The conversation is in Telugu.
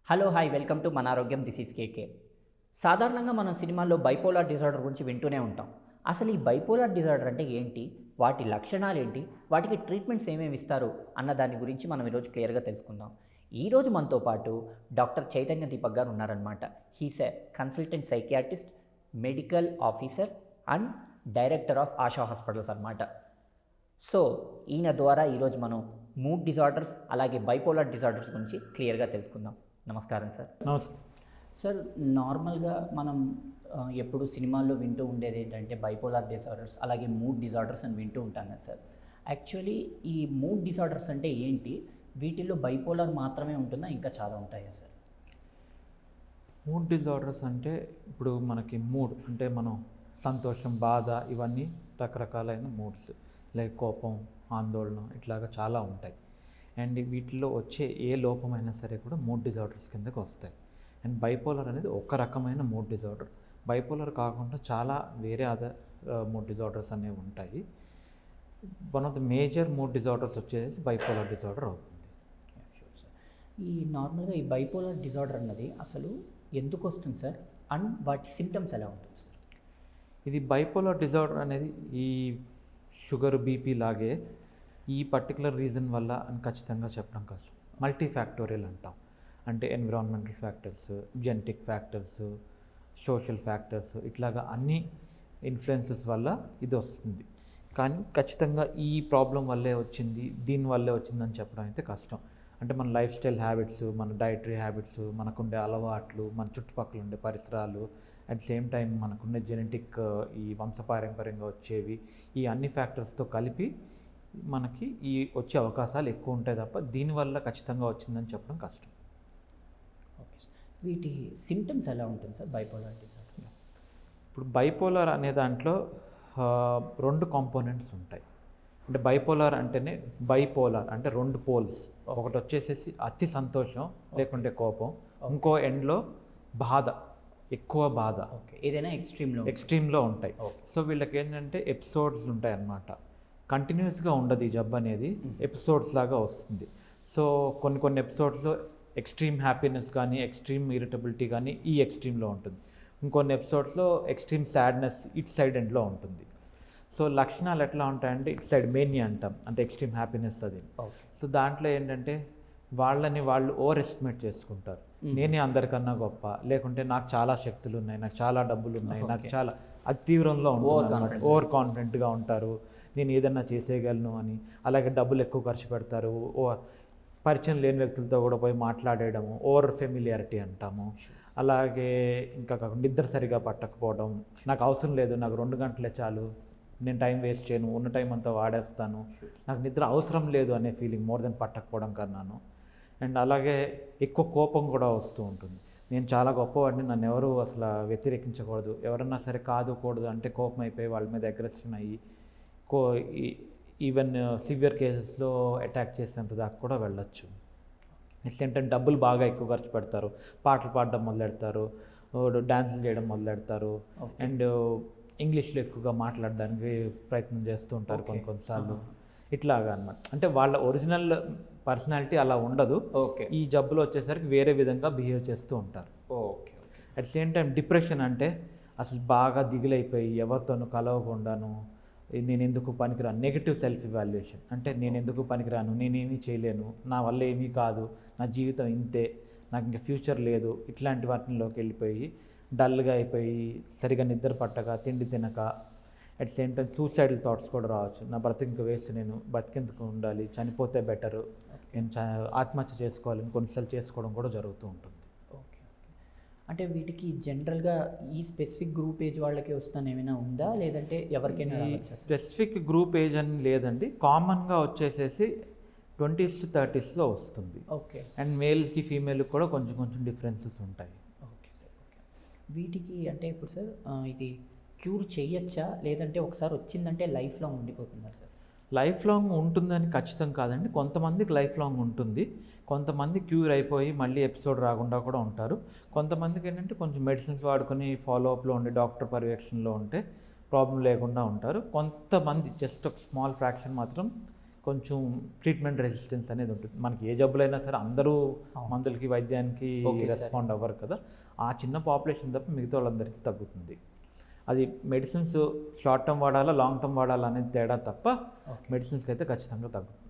హలో హాయ్ వెల్కమ్ టు మన ఆరోగ్యం. దిస్ ఈస్ కేకే. సాధారణంగా మనం సినిమాల్లో బైపోలార్ డిజార్డర్ గురించి వింటూనే ఉంటాం. అసలు ఈ బైపోలార్ డిజార్డర్ అంటే ఏంటి, వాటి లక్షణాలు ఏంటి, వాటికి ట్రీట్మెంట్స్ ఏమేమి ఇస్తారు అన్న దాని గురించి మనం ఈరోజు క్లియర్గా తెలుసుకుందాం. ఈరోజు మనతో పాటు డాక్టర్ చైతన్య దీపక్ గారు ఉన్నారనమాట. He's a consultant psychiatrist, medical officer and director of ASHA hospitals అనమాట. సో ఈయన ద్వారా ఈరోజు మనం మూడ్ డిజార్డర్స్ అలాగే బైపోలార్ డిజార్డర్స్ గురించి క్లియర్గా తెలుసుకుందాం. నమస్కారం సార్. నమస్తే సార్, నార్మల్గా మనం ఎప్పుడు సినిమాల్లో వింటూ ఉండేది ఏంటంటే బైపోలార్ డిజార్డర్స్ అలాగే మూడ్ డిజార్డర్స్ అని వింటూ ఉంటాం కదా సార్. యాక్చువల్లీ ఈ మూడ్ డిజార్డర్స్ అంటే ఏంటి, వీటిల్లో బైపోలార్ మాత్రమే ఉంటుందా, ఇంకా చాలా ఉంటాయా సార్? మూడ్ డిజార్డర్స్ అంటే ఇప్పుడు మనకి మూడ్ అంటే మనం సంతోషం, బాధ, ఇవన్నీ రకరకాలైన మూడ్స్, లైక్ కోపం, ఆందోళన ఇట్లాగా చాలా ఉంటాయి. అండ్ వీటిలో వచ్చే ఏ లోపమైనా సరే కూడా మూడ్ డిజార్డర్స్ కిందకి వస్తాయి. అండ్ బైపోలర్ అనేది ఒక రకమైన మూడ్ డిజార్డర్. బైపోలర్ కాకుండా చాలా వేరే అదర్ మూడ్ డిజార్డర్స్ అనేవి ఉంటాయి. One of the major mood disorders వచ్చేసి బైపోలర్ డిజార్డర్ అవుతుంది. Sure sir. ఈ నార్మల్గా ఈ బైపోలార్ డిజార్డర్ అన్నది అసలు ఎందుకు వస్తుంది సార్, అండ్ వాటి సిమ్టమ్స్ ఎలా ఉంటుంది సార్? ఇది బైపోలర్ డిజార్డర్ అనేది ఈ షుగర్, బీపీ లాగే ఈ పర్టికులర్ రీజన్ వల్ల అని ఖచ్చితంగా చెప్పడం కష్టం. మల్టీ ఫ్యాక్టోరియల్ అంటాం. అంటే environmental factors, genetic factors, social factors, ఇట్లాగా అన్ని ఇన్ఫ్లుయెన్సెస్ వల్ల ఇది వస్తుంది. కానీ ఖచ్చితంగా ఈ ప్రాబ్లం వల్లే వచ్చింది, దీనివల్లే వచ్చిందని చెప్పడం అయితే కష్టం. అంటే మన లైఫ్ స్టైల్ హ్యాబిట్స్, మన డైటరీ హ్యాబిట్స్, మనకుండే అలవాట్లు, మన చుట్టుపక్కల ఉండే పరిసరాలు, అట్ సేమ్ టైం మనకుండే జెనెటిక్, ఈ వంశపారంపర్యంగా వచ్చేవి, ఈ అన్ని ఫ్యాక్టర్స్తో కలిపి మనకి ఈ వచ్చే అవకాశాలు ఎక్కువ ఉంటాయి తప్ప దీనివల్ల ఖచ్చితంగా వచ్చిందని చెప్పడం కష్టం. Okay sir. వీటి సిమ్టమ్స్ ఎలా ఉంటుంది సార్ బైపోలార్ డిజార్డర్? ఇప్పుడు బైపోలార్ అనే దాంట్లో రెండు కాంపోనెంట్స్ ఉంటాయి. అంటే బైపోలార్ అంటేనే బైపోలార్ అంటే రెండు పోల్స్. ఒకటి వచ్చేసేసి అతి సంతోషం లేకుంటే కోపం, ఇంకో ఎండ్లో బాధ, ఎక్కువ బాధ. ఓకే, ఏదైనా ఎక్స్ట్రీమ్లో ఉంటాయి. సో వీళ్ళకి ఏంటంటే ఎపిసోడ్స్ ఉంటాయి అన్నమాట. కంటిన్యూస్గా ఉండదు ఈ జబ్బు అనేది, ఎపిసోడ్స్ లాగా వస్తుంది. సో కొన్ని ఎపిసోడ్స్లో ఎక్స్ట్రీమ్ హ్యాపీనెస్ కానీ, ఎక్స్ట్రీమ్ ఇరిటబిలిటీ కానీ ఈ ఎక్స్ట్రీమ్లో ఉంటుంది. ఇంకొన్ని ఎపిసోడ్స్లో ఎక్స్ట్రీమ్ సాడ్నెస్ ఇట్ సైడ్ ఎండ్లో ఉంటుంది. సో లక్షణాలు ఎట్లా ఉంటాయంటే ఇట్ సైడ్ మేనియా అంటాం, అంటే ఎక్స్ట్రీమ్ హ్యాపీనెస్ అది. సో దాంట్లో ఏంటంటే వాళ్ళని వాళ్ళు ఓవర్ ఎస్టిమేట్ చేసుకుంటారు. నేనే అందరికన్నా గొప్ప, లేకుంటే నాకు చాలా శక్తులు ఉన్నాయి, నాకు చాలా డబ్బులు ఉన్నాయి, నాకు చాలా, అది తీవ్రంలో ఉంటుంది, ఓవర్ కాన్ఫిడెంట్గా ఉంటారు, నేను ఏదన్నా చేసేయగలను అని. అలాగే డబ్బులు ఎక్కువ ఖర్చు పెడతారు, పరిచయం లేని వ్యక్తులతో కూడా పోయి మాట్లాడేయడము, ఓవర్ ఫెమిలియారిటీ అంటాము. అలాగే ఇంకా నిద్ర సరిగా పట్టకపోవడం, నాకు అవసరం లేదు, నాకు 2 గంటలే చాలు, నేను టైం వేస్ట్ చేయను, ఉన్న టైం అంతా వాడేస్తాను, నాకు నిద్ర అవసరం లేదు అనే ఫీలింగ్ మోర్ దెన్ పట్టకపోవడం కన్నాను. అండ్ అలాగే ఎక్కువ కోపం కూడా వస్తూ ఉంటుంది. నేను చాలా గొప్పవాడిని, నన్ను ఎవరు అసలు వ్యతిరేకించకూడదు, ఎవరన్నా సరే కాదుకూడదు అంటే కోపం అయిపోయి వాళ్ళ మీద అగ్రెషన్ అయ్యి ఈవెన్ సివియర్ కేసెస్లో అటాక్ చేసేంత దాకా కూడా వెళ్ళొచ్చు. ఎట్లంటే డబ్బులు బాగా ఎక్కువ ఖర్చు పెడతారు, పాటలు పాడడం మొదలెడతారు, డ్యాన్సులు చేయడం మొదలెడతారు, అండ్ ఇంగ్లీష్లో ఎక్కువగా మాట్లాడడానికి ప్రయత్నం చేస్తూ ఉంటారు కొన్నిసార్లు. ఇట్లాగా అన్నమాట. అంటే వాళ్ళ ఒరిజినల్ పర్సనాలిటీ అలా ఉండదు. ఈ జబ్బులో వచ్చేసరికి వేరే విధంగా బిహేవ్ చేస్తూ ఉంటారు. అట్ సేమ్ టైం డిప్రెషన్ అంటే అసలు బాగా దిగులైపోయి ఎవరితోనూ కలవకుండాను, నేను ఎందుకు పనికిరాను, నెగిటివ్ సెల్ఫ్ ఇవాల్యుయేషన్, అంటే నేను ఎందుకు పనికిరాను, నేనేమీ చేయలేను, నా వల్ల ఏమీ కాదు, నా జీవితం ఇంతే, నాకు ఇంకా ఫ్యూచర్ లేదు, ఇట్లాంటి వాటిలోకి వెళ్ళిపోయి డల్గా అయిపోయి సరిగా నిద్ర పట్టక, తిండి తినక, at same time suicidal thoughts కూడా రావచ్చు. నా బ్రతికి వేస్ట్, నేను బతికెందుకు ఉండాలి, చనిపోతే బెటరు, నేను ఆత్మహత్య చేసుకోవాలని కొన్నిసార్లు చేసుకోవడం కూడా జరుగుతూ ఉంటుంది. ఓకే, అంటే వీటికి జనరల్గా ఈ స్పెసిఫిక్ గ్రూప్ ఏజ్ వాళ్ళకి వస్తాను ఏమైనా ఉందా, లేదంటే ఎవరికైనా? స్పెసిఫిక్ గ్రూప్ ఏజ్ అని లేదండి, కామన్గా వచ్చేసేసి 20s to 30sలో వస్తుంది. ఓకే. అండ్ మేల్కి ఫీమేల్కి కూడా కొంచెం డిఫరెన్సెస్ ఉంటాయి. Okay sir. ఓకే, వీటికి అంటే ఇప్పుడు సార్ ఇది క్యూర్ చేయొచ్చా, లేదంటే ఒకసారి వచ్చిందంటే లైఫ్ లాంగ్ ఉండిపోతుందా సార్? లైఫ్ లాంగ్ ఉంటుందని ఖచ్చితం కాదండి. కొంతమందికి లైఫ్ లాంగ్ ఉంటుంది, కొంతమంది క్యూర్ అయిపోయి మళ్ళీ ఎపిసోడ్ రాకుండా కూడా ఉంటారు. కొంతమందికి ఏంటంటే కొంచెం మెడిసిన్స్ వాడుకొని ఫాలోఅప్లో ఉండి డాక్టర్ పర్యవేక్షణలో ఉంటే ప్రాబ్లం లేకుండా ఉంటారు. కొంతమంది జస్ట్ ఒక స్మాల్ ఫ్రాక్షన్ మాత్రం కొంచెం ట్రీట్మెంట్ రెసిస్టెన్స్ అనేది ఉంటుంది. మనకి ఏ జబ్బులైనా సరే అందరూ మందులకి వైద్యానికి రెస్పాండ్ అవ్వరు కదా, ఆ చిన్న పాపులేషన్ తప్ప మిగతా వాళ్ళందరికీ తగ్గుతుంది. అది మెడిసిన్స్ షార్ట్ టర్మ్ వాడాలా లాంగ్ టర్మ్ వాడాలా అనేది తేడా తప్ప మెడిసిన్స్కి అయితే ఖచ్చితంగా తగ్గుతుంది.